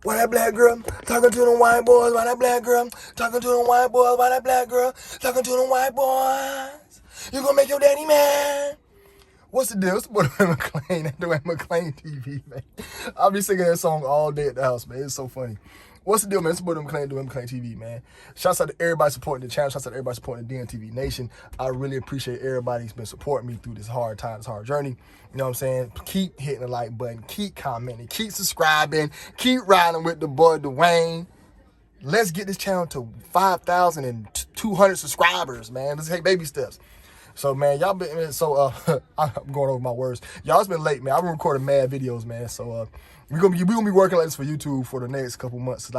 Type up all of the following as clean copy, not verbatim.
Why that black girl talking to them white boys? Why that black girl talking to them white boys? Why that black girl talking to them white boys? You gonna make your daddy mad? What's the deal? It's the boy Dwayne McClain at Dwayne McClain TV, man. I'll be singing that song all day at the house, man. It's so funny. What's the deal, man? It's the boy Dwayne McClain TV, man. Shouts out to everybody supporting the channel. Shouts out to everybody supporting the DNTV Nation. I really appreciate everybody who's been supporting me through this hard time, this hard journey. You know what I'm saying? Keep hitting the like button. Keep commenting. Keep subscribing. Keep riding with the boy Dwayne. Let's get this channel to 5,200 subscribers, man. Let's take baby steps. So, man, y'all been, so, I'm going over my words. Y'all's been late, man. I've been recording mad videos, man. So, we're gonna be working like this for YouTube for the next couple months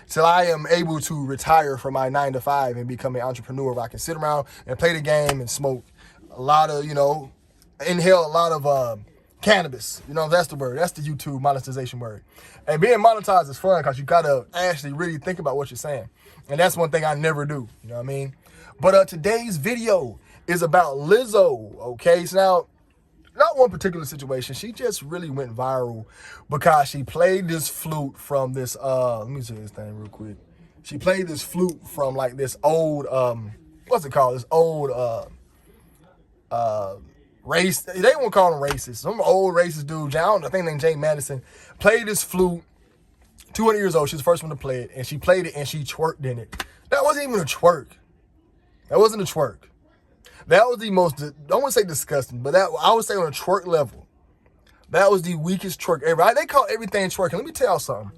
till I am able to retire from my 9 to 5 and become an entrepreneur where I can sit around and play the game and smoke a lot of, inhale a lot of cannabis. That's the word. That's the YouTube monetization word. And being monetized is fun because you gotta actually really think about what you're saying. And that's one thing I never do. You know what I mean? But today's video is about Lizzo, okay? So now, not one particular situation. She just really went viral because she played this flute from this, let me say this thing real quick. She played this flute from like this old, what's it called? This old, race, they won't call them racist. Some old racist dude, I think named Jay Madison, played this flute, 200 years old. She was the first one to play it, and she played it and she twerked in it. That wasn't even a twerk. That wasn't a twerk. That was the most, I don't want to say disgusting, but that I would say on a twerk level, that was the weakest twerk ever. They call everything twerking. Let me tell y'all something.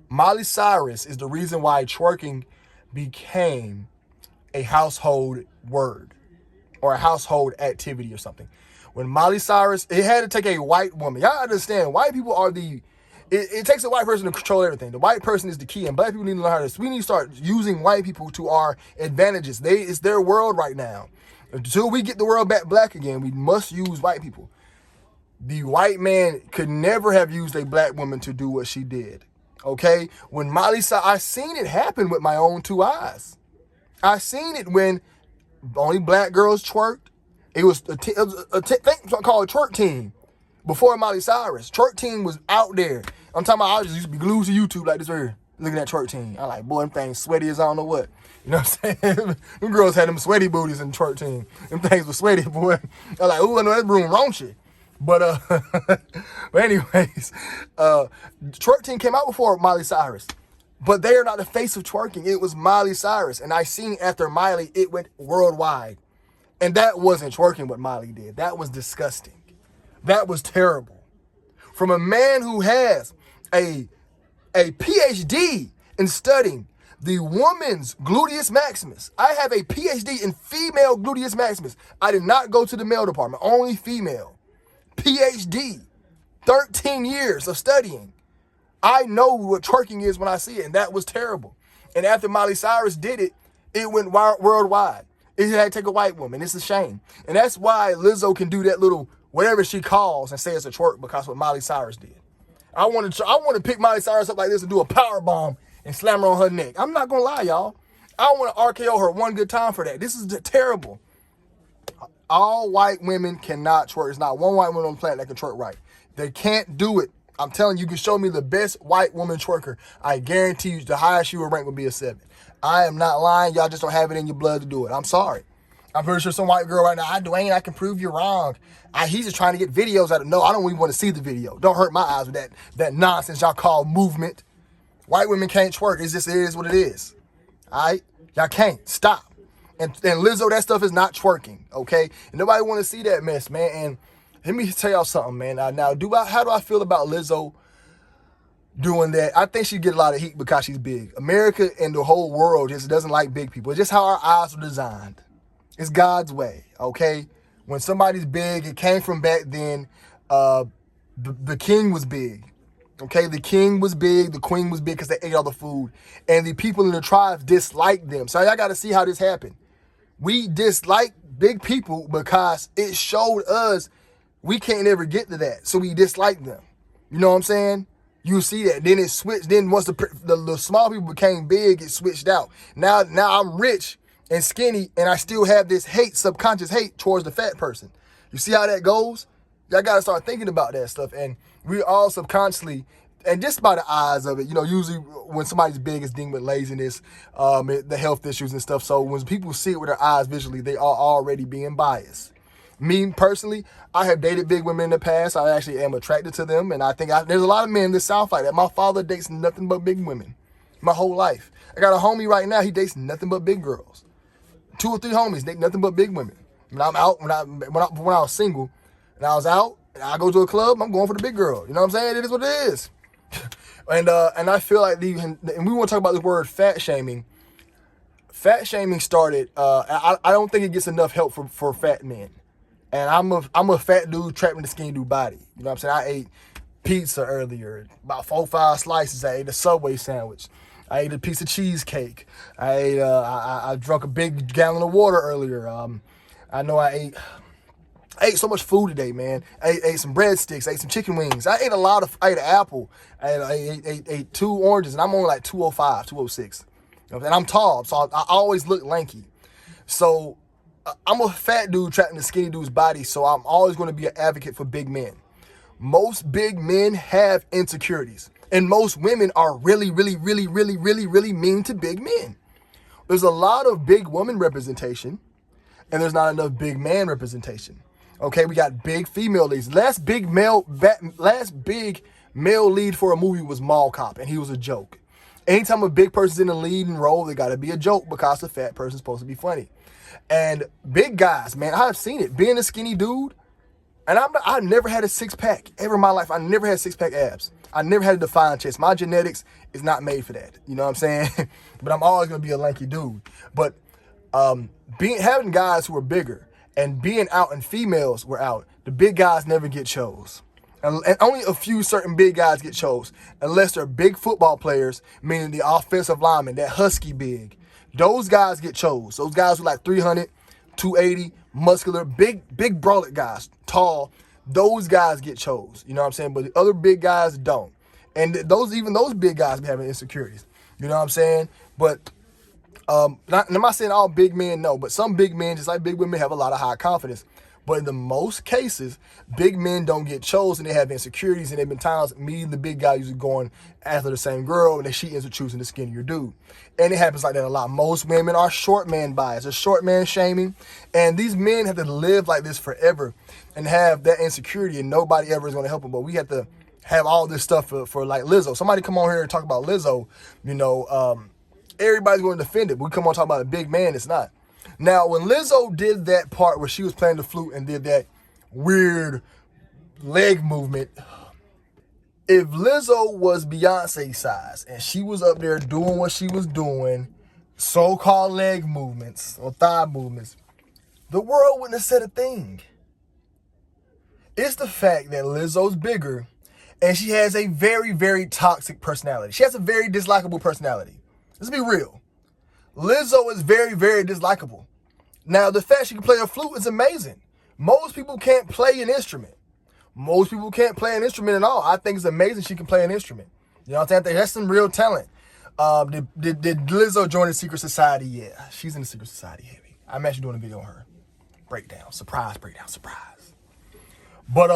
Miley Cyrus is the reason why twerking became a household word or a household activity or something. When Miley Cyrus, it had to take a white woman. Y'all understand, white people are it takes a white person to control everything. The white person is the key, and black people need to learn how to. We need to start using white people to our advantages. It's their world right now. Until we get the world back black again, we must use white people. The white man could never have used a black woman to do what she did. Okay? When Miley Cyrus, I seen it happen with my own two eyes. I seen it when only black girls twerked. It was a thing called Twerk Team. Before Miley Cyrus, Twerk Team was out there. I'm talking about I just used to be glued to YouTube like this right here, looking at Twerk Team. I like, boy, them things sweaty as I don't know what. You know what I'm saying? Them girls had them sweaty booties in Twerk Team. Them things were sweaty, boy. I like, ooh, I know that room raunchy. But but anyways, Twerk Team came out before Miley Cyrus. But they are not the face of twerking. It was Miley Cyrus. And I seen after Miley, it went worldwide. And that wasn't twerking what Miley did. That was disgusting. That was terrible. From a man who has a PhD in studying the woman's gluteus maximus. I have a PhD in female gluteus maximus. I did not go to the male department, only female. PhD, 13 years of studying. I know what twerking is when I see it, and that was terrible. And after Miley Cyrus did it, it went worldwide. It had to take a white woman. It's a shame. And that's why Lizzo can do that little whatever she calls and say it's a twerk because what Miley Cyrus did. I want to pick Miley Cyrus up like this and do a power bomb and slam her on her neck. I'm not going to lie, y'all. I want to RKO her one good time for that. This is terrible. All white women cannot twerk. There's not one white woman on the planet that can twerk right. They can't do it. I'm telling you, you can show me the best white woman twerker. I guarantee you the highest you will rank would be a 7. I am not lying. Y'all just don't have it in your blood to do it. I'm sorry. I'm pretty sure some white girl right now, Dwayne, I can prove you're wrong. He's just trying to get videos out of No, I don't even want to see the video. Don't hurt my eyes with that nonsense y'all call movement. White women can't twerk. It is what it is. All right? Y'all can't. Stop. And Lizzo, that stuff is not twerking, okay? And nobody want to see that mess, man. And let me tell y'all something, man. Now, how do I feel about Lizzo doing that? I think she get a lot of heat because she's big. America and the whole world just doesn't like big people. It's just how our eyes were designed. It's God's way, okay? When somebody's big, it came from back then, the king was big, okay? The king was big, the queen was big because they ate all the food. And the people in the tribes disliked them. So y'all got to see how this happened. We dislike big people because it showed us we can't ever get to that. So we dislike them. You know what I'm saying? You see that. Then it switched. Then once the small people became big, it switched out. Now I'm rich and skinny, and I still have this hate, subconscious hate towards the fat person. You see how that goes? Y'all got to start thinking about that stuff. And we all subconsciously, and just by the eyes of it, you know, usually when somebody's big, it's deemed with laziness, the health issues and stuff. So when people see it with their eyes visually, they are already being biased. Me personally, I have dated big women in the past. I actually am attracted to them, and I think there's a lot of men in the South like that. My father dates nothing but big women my whole life. I got a homie right now, he dates nothing but big girls. 2 or 3 homies date nothing but big women. When I'm out, when I was single, and I was out, and I go to a club, I'm going for the big girl. You know what I'm saying? It is what it is. And I feel like and we want to talk about the word fat shaming. Fat shaming started. I don't think it gets enough help for fat men. And I'm a fat dude trapped in a skinny dude body. You know what I'm saying? I ate pizza earlier, about 4 or 5 slices. I ate a Subway sandwich. I ate a piece of cheesecake. I drank a big gallon of water earlier. I know I ate so much food today, man. I ate some breadsticks, I ate some chicken wings. I ate an apple. I ate 2 oranges, and I'm only like 205, 206. And I'm tall, so I always look lanky. So I'm a fat dude trapped in a skinny dude's body, so I'm always going to be an advocate for big men. Most big men have insecurities, and most women are really, really, really, really, really, really mean to big men. There's a lot of big woman representation, and there's not enough big man representation. Okay, we got big female leads. Last big male lead for a movie was Mall Cop, and he was a joke. Anytime a big person's in a leading role, they got to be a joke because the fat person's supposed to be funny. And big guys, man, I've seen it. Being a skinny dude, and I've never had a 6-pack ever in my life. I never had 6-pack abs. I never had a defined chest. My genetics is not made for that. You know what I'm saying? But I'm always going to be a lanky dude. But having guys who are bigger and being out and females were out, the big guys never get chose. And only a few certain big guys get chose, unless they're big football players, meaning the offensive lineman, that husky big. Those guys get chose. Those guys who like 300, 280, muscular, big brolic guys, tall. Those guys get chose. You know what I'm saying? But the other big guys don't. And even those big guys be having insecurities. You know what I'm saying? But I'm not saying all big men, no. But some big men, just like big women, have a lot of high confidence. But in the most cases, big men don't get chosen. They have insecurities, and there have been times me and the big guy usually going after the same girl, and then she ends up choosing the skinnier dude. And it happens like that a lot. Most women are short man bias, or short man shaming, and these men have to live like this forever and have that insecurity, and nobody ever is going to help them. But we have to have all this stuff for like Lizzo. Somebody come on here and talk about Lizzo, you know, everybody's going to defend it. But we come on and talk about a big man, it's not. Now, when Lizzo did that part where she was playing the flute and did that weird leg movement, if Lizzo was Beyonce size and she was up there doing what she was doing, so-called leg movements or thigh movements, the world wouldn't have said a thing. It's the fact that Lizzo's bigger and she has a very, very toxic personality. She has a very dislikable personality. Let's be real. Lizzo is very, very dislikable. Now, the fact she can play a flute is amazing. Most people can't play an instrument. Most people can't play an instrument at all. I think it's amazing she can play an instrument. You know what I'm saying? That's some real talent. Did Lizzo join the secret society? Yeah, she's in the secret society heavy. I'm actually doing a video on her. Breakdown, surprise. But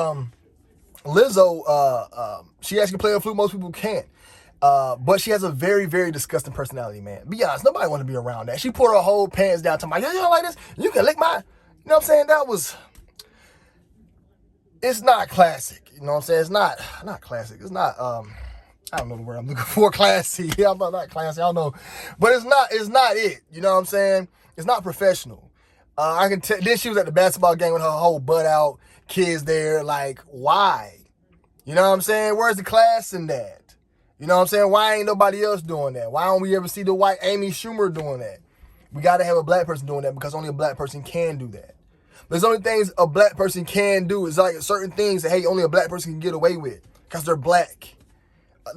Lizzo, she actually can play a flute. Most people can't. But she has a very, very disgusting personality, man. Be honest, nobody want to be around that. She pulled her whole pants down to my, you don't like this? You can lick my, you know what I'm saying? It's not classic. You know what I'm saying? It's not classic. It's not, I don't know the word I'm looking for, classy. Yeah, I'm not classy, I don't know. But it's not it. You know what I'm saying? It's not professional. I can tell, then she was at the basketball game with her whole butt out, kids there, like, why? You know what I'm saying? Where's the class in that? You know what I'm saying? Why ain't nobody else doing that? Why don't we ever see the white Amy Schumer doing that? We got to have a black person doing that because only a black person can do that. There's only things a black person can do. It's like certain things that, hey, only a black person can get away with because they're black.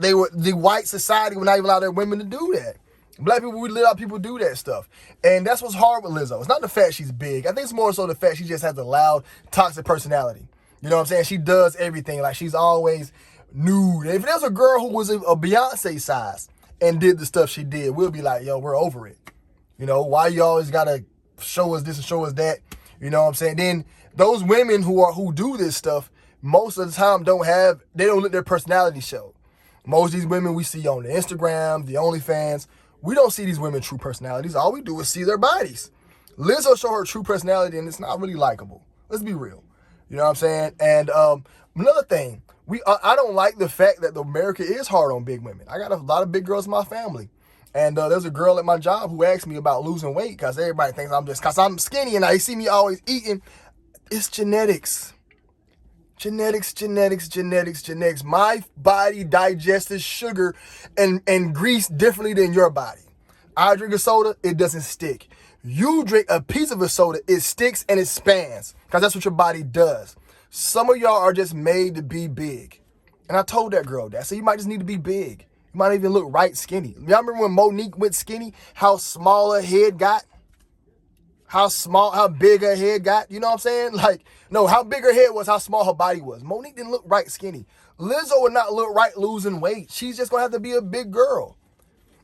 The white society would not even allow their women to do that. Black people, we let our people do that stuff. And that's what's hard with Lizzo. It's not the fact she's big. I think it's more so the fact she just has a loud, toxic personality. You know what I'm saying? She does everything. Like, she's always nude. If there's a girl who was a Beyonce size and did the stuff she did, we'll be like, yo, we're over it. You know, why you always gotta show us this and show us that? You know what I'm saying? Then those women who do this stuff most of the time they don't let their personality show. Most of these women we see on the Instagram, the OnlyFans, we don't see these women true personalities. All we do is see their bodies. Lizzo show her true personality, and it's not really likable. Let's be real. You know what I'm saying? And another thing, I don't like the fact that America is hard on big women. I got a lot of big girls in my family. And there's a girl at my job who asked me about losing weight because everybody thinks because I'm skinny and they see me always eating. It's genetics. Genetics. My body digests sugar and grease differently than your body. I drink a soda, it doesn't stick. You drink a piece of a soda, it sticks and it expands because that's what your body does. Some of y'all are just made to be big. And I told that girl that. So you might just need to be big. You might even look right skinny. Y'all remember when Monique went skinny, how small her head got? How big her head got? You know what I'm saying? Like, no, how big her head was, how small her body was. Monique didn't look right skinny. Lizzo would not look right losing weight. She's just going to have to be a big girl.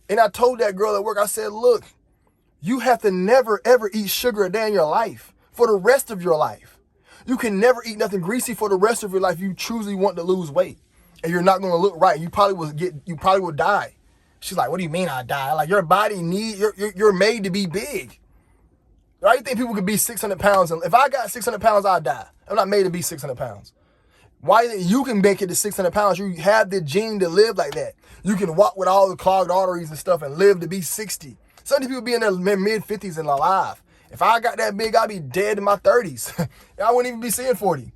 And I told that girl at work, I said, look, you have to never, ever eat sugar a day in your life for the rest of your life. You can never eat nothing greasy for the rest of your life if you truly want to lose weight. And you're not going to look right. You probably will die. She's like, what do you mean I die? Like, your body you're made to be big. Why do you think people could be 600 pounds? And if I got 600 pounds, I'll die. I'm not made to be 600 pounds. Why do you think you can make it to 600 pounds? You have the gene to live like that. You can walk with all the clogged arteries and stuff and live to be 60. Some people be in their mid-50s and alive. If I got that big, I'd be dead in my 30s. I wouldn't even be seeing 40. You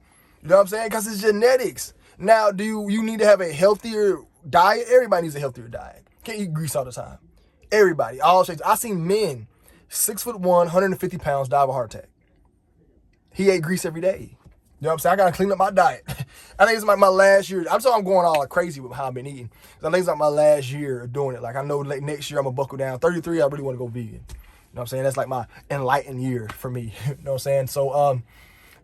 know what I'm saying? Because it's genetics. Now, do you need to have a healthier diet? Everybody needs a healthier diet. Can't eat grease all the time. Everybody, all shades. I seen men, 6'1", 150 pounds, die of a heart attack. He ate grease every day. You know what I'm saying? I gotta clean up my diet. I think it's like my last year. I'm going all crazy with how I've been eating. I think it's like my last year of doing it. Like, I know like next year I'm gonna buckle down. 33, I really want to go vegan. You know what I'm saying? That's like my enlightened year for me. You know what I'm saying? So,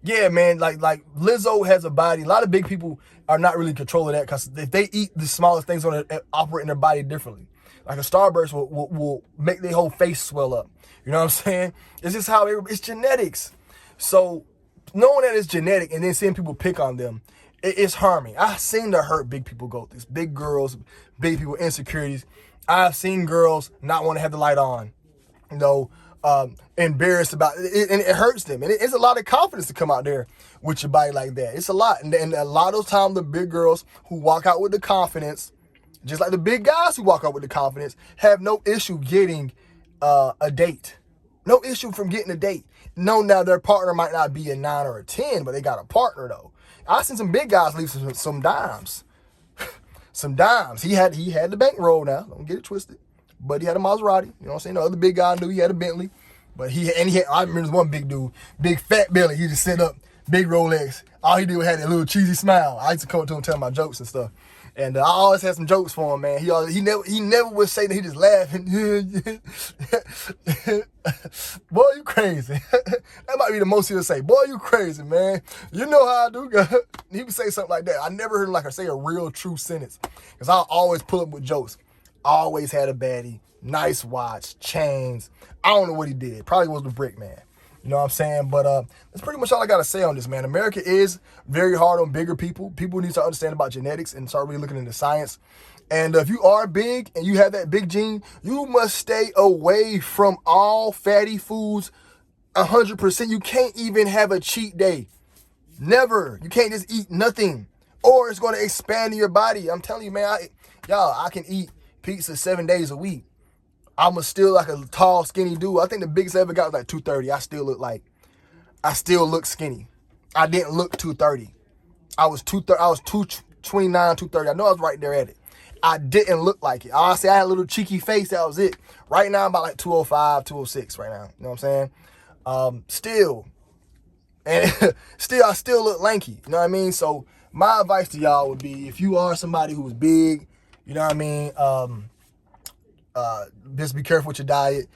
yeah, man, like Lizzo has a body. A lot of big people are not really controlling that because if they eat the smallest things, on it, operate in their body differently. Like a starburst will make their whole face swell up. You know what I'm saying? It's just how it's genetics. So knowing that it's genetic and then seeing people pick on them, it's harming. I've seen the hurt big people go through this. Big girls, big people, insecurities. I've seen girls not want to have the light on. You know, embarrassed about it, and it hurts them. And it's a lot of confidence to come out there with your body like that. It's a lot. And a lot of times the big girls who walk out with the confidence, just like the big guys who walk out with the confidence, have no issue getting a date. No issue from getting a date. No, now their partner might not be a 9 or a 10, but they got a partner though. I've seen some big guys leave some dimes. Some dimes. He had the bankroll now. Don't get it twisted. But he had a Maserati. You know what I'm saying? The other big guy knew he had a Bentley. But I remember this one big dude, big fat belly. He just set up, big Rolex. All he did was had that little cheesy smile. I used to come up to him and tell him my jokes and stuff. And I always had some jokes for him, man. He never would say that. He just laughing. Boy, you crazy. That might be the most he'll say. Boy, you crazy, man. You know how I do. He would say something like that. I never heard him say a real true sentence. Because I always pull up with jokes. Always had a baddie. Nice watch. Chains. I don't know what he did. Probably was the brick man. You know what I'm saying? But that's pretty much all I got to say on this, man. America is very hard on bigger people. People need to understand about genetics and start really looking into science. And if you are big and you have that big gene, you must stay away from all fatty foods 100%. You can't even have a cheat day. Never. You can't just eat nothing. Or it's going to expand in your body. I'm telling you, man, I can eat pizza 7 days a week. I'm still like a tall, skinny dude. I think the biggest I ever got was like 230. I still look skinny. I didn't look 230. I was 229, 230. I know I was right there at it. I didn't look like it. Honestly, I had a little cheeky face. That was it. Right now, I'm about like 205, 206 right now. You know what I'm saying? Still. And I still look lanky. You know what I mean? So my advice to y'all would be, if you are somebody who's big, you know what I mean? Just be careful with your diet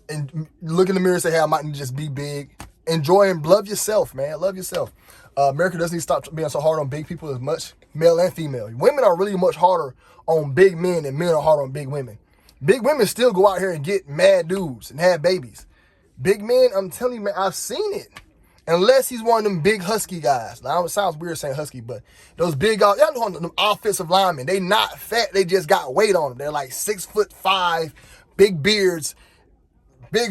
and look in the mirror and say, hey, I might need to just be big. Enjoy and love yourself, man. Love yourself. America doesn't need to stop being so hard on big people as much, male and female. Women are really much harder on big men than men are harder on big women. Big women still go out here and get mad dudes and have babies. Big men, I'm telling you, man, I've seen it. Unless he's one of them big husky guys. Now, it sounds weird saying husky, but those big, y'all know them offensive linemen. They not fat. They just got weight on them. They're like 6'5", big beards, they're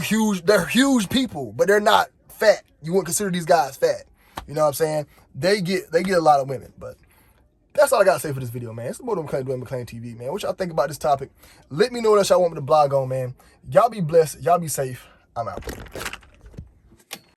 huge people, but they're not fat. You wouldn't consider these guys fat. You know what I'm saying? They get a lot of women, but that's all I gotta say for this video, man. It's the More Than McClain TV, man. What y'all think about this topic? Let me know what else y'all want me to blog on, man. Y'all be blessed. Y'all be safe. I'm out.